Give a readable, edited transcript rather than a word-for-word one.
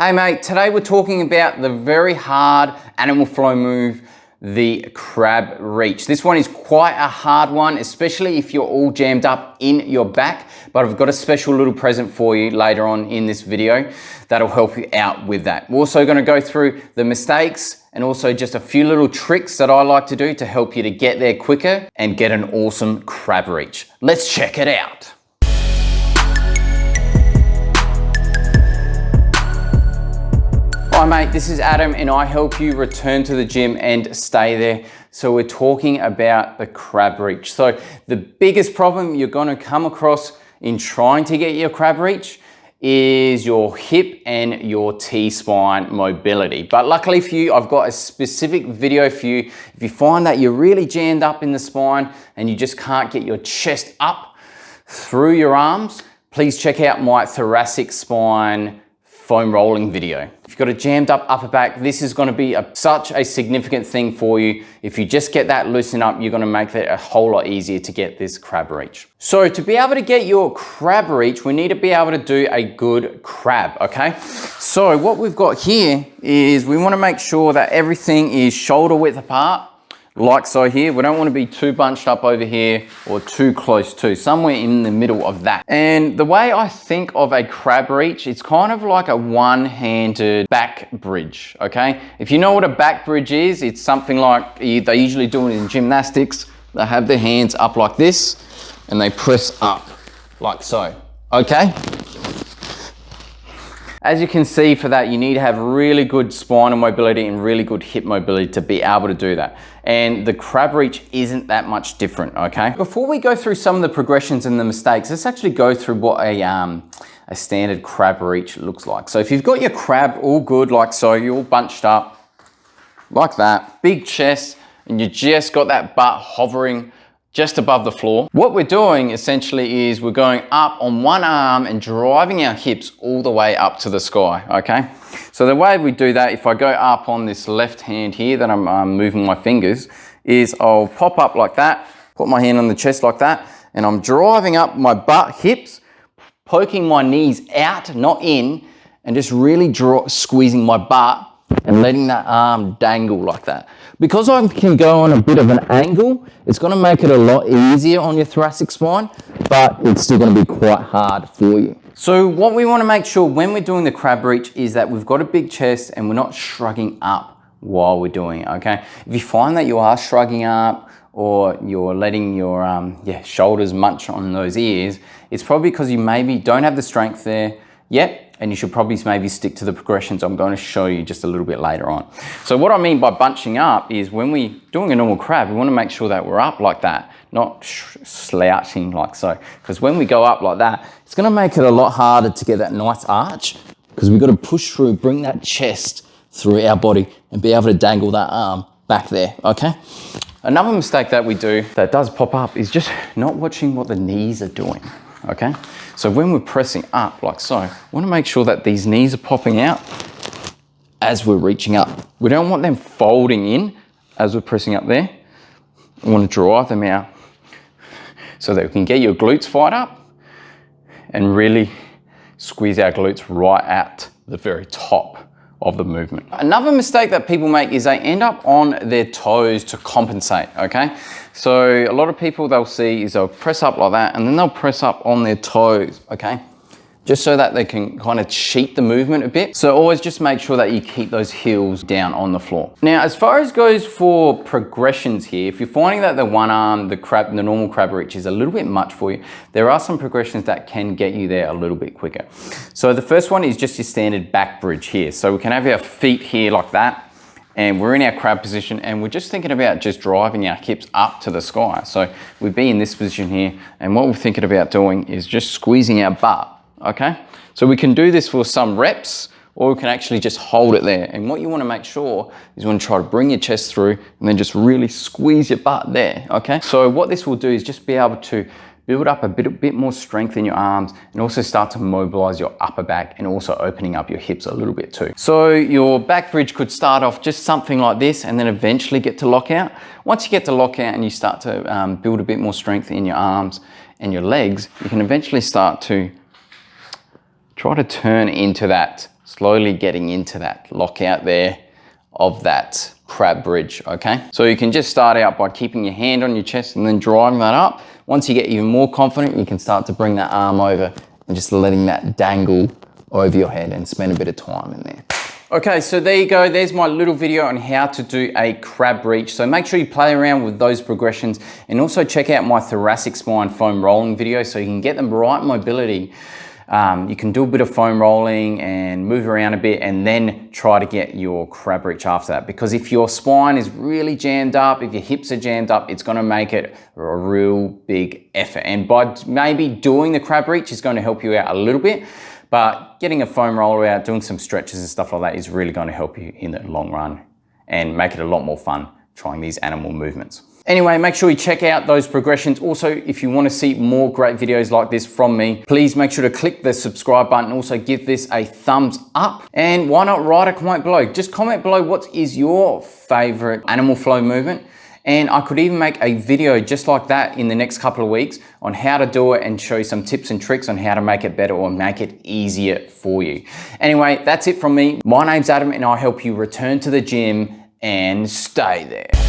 Hey mate, today we're talking about the very hard animal flow move, the crab reach. This one is quite a hard one, especially if you're all jammed up in your back, but I've got a special little present for you later on in this video that'll help you out with that. We're also gonna go through the mistakes and also just a few little tricks that I like to do to help you to get there quicker and get an awesome crab reach. Let's check it out. Hi mate, this is Adam and I help you return to the gym and stay there. So we're talking about the crab reach. So the biggest problem you're gonna come across in trying to get your crab reach is your hip and your T-spine mobility. But luckily for you, I've got a specific video for you. If you find that you're really jammed up in the spine and you just can't get your chest up through your arms, please check out my thoracic spine foam rolling video. If you've got a jammed up upper back, this is gonna be such a significant thing for you. If you just get that loosened up, you're gonna make it a whole lot easier to get this crab reach. So to be able to get your crab reach, we need to be able to do a good crab, okay? So what we've got here is we wanna make sure that everything is shoulder width apart, like so here. We don't want to be too bunched up over here or too close to, somewhere in the middle of that. And the way I think of a crab reach, it's kind of like a one-handed back bridge, okay? If you know what a back bridge is, it's something like, they usually do it in gymnastics. They have their hands up like this and they press up like so, okay? As you can see for that, you need to have really good spinal mobility and really good hip mobility to be able to do that. And the crab reach isn't that much different, okay? Before we go through some of the progressions and the mistakes, let's actually go through what a standard crab reach looks like. So if you've got your crab all good, like so, you're all bunched up, like that, big chest, and you just got that butt hovering just above the floor. What we're doing essentially is we're going up on one arm and driving our hips all the way up to the sky, okay? So the way we do that, if I go up on this left hand here that I'm moving my fingers, is I'll pop up like that, put my hand on the chest like that, and I'm driving up my butt, hips, poking my knees out, not in, and just really squeezing my butt and letting that arm dangle like that. Because I can go on a bit of an angle, it's gonna make it a lot easier on your thoracic spine, but it's still gonna be quite hard for you. So what we wanna make sure when we're doing the crab reach is that we've got a big chest and we're not shrugging up while we're doing it, okay? If you find that you are shrugging up or you're letting your shoulders munch on those ears, it's probably because you maybe don't have the strength there yet, and you should probably maybe stick to the progressions I'm going to show you just a little bit later on. So what I mean by bunching up is when we're doing a normal crab, we want to make sure that we're up like that, not slouching like so. Because when we go up like that, it's going to make it a lot harder to get that nice arch, because we've got to push through, bring that chest through our body and be able to dangle that arm back there, okay? Another mistake that we do that does pop up is just not watching what the knees are doing, okay? So when we're pressing up like so, we want to make sure that these knees are popping out as we're reaching up. We don't want them folding in as we're pressing up there. We want to drive them out so that we can get your glutes fired up and really squeeze our glutes right at the very top of the movement. Another mistake that people make is they end up on their toes to compensate, okay? So a lot of people they'll see is they'll press up like that and then they'll press up on their toes, okay? Just so that they can kind of cheat the movement a bit. So always just make sure that you keep those heels down on the floor. Now, as far as goes for progressions here, if you're finding that the one arm, the normal crab reach is a little bit much for you, there are some progressions that can get you there a little bit quicker. So the first one is just your standard back bridge here. So we can have our feet here like that, and we're in our crab position and we're just thinking about just driving our hips up to the sky. So we'd be in this position here, and what we're thinking about doing is just squeezing our butt. Okay, so we can do this for some reps, or we can actually just hold it there. And what you want to make sure is you want to try to bring your chest through and then just really squeeze your butt there, okay? So what this will do is just be able to build up a bit more strength in your arms and also start to mobilize your upper back and also opening up your hips a little bit too. So your back bridge could start off just something like this and then eventually get to lockout. Once you get to lockout and you start to build a bit more strength in your arms and your legs, you can eventually start to try to turn into that slowly getting into that lockout there of that crab bridge, okay? So you can just start out by keeping your hand on your chest and then driving that up. Once you get even more confident, you can start to bring that arm over and just letting that dangle over your head and spend a bit of time in there. Okay, so there you go. There's my little video on how to do a crab reach. So make sure you play around with those progressions and also check out my thoracic spine foam rolling video so you can get the right mobility. You can do a bit of foam rolling and move around a bit and then try to get your crab reach after that. Because if your spine is really jammed up, if your hips are jammed up, it's gonna make it a real big effort. And by maybe doing the crab reach is gonna help you out a little bit, but getting a foam roller out, doing some stretches and stuff like that is really gonna help you in the long run and make it a lot more fun trying these animal movements. Anyway, make sure you check out those progressions. Also, if you want to see more great videos like this from me, please make sure to click the subscribe button. Also give this a thumbs up. And why not write a comment below? Just comment below what is your favorite animal flow movement. And I could even make a video just like that in the next couple of weeks on how to do it and show you some tips and tricks on how to make it better or make it easier for you. Anyway, that's it from me. My name's Adam and I help you return to the gym and stay there.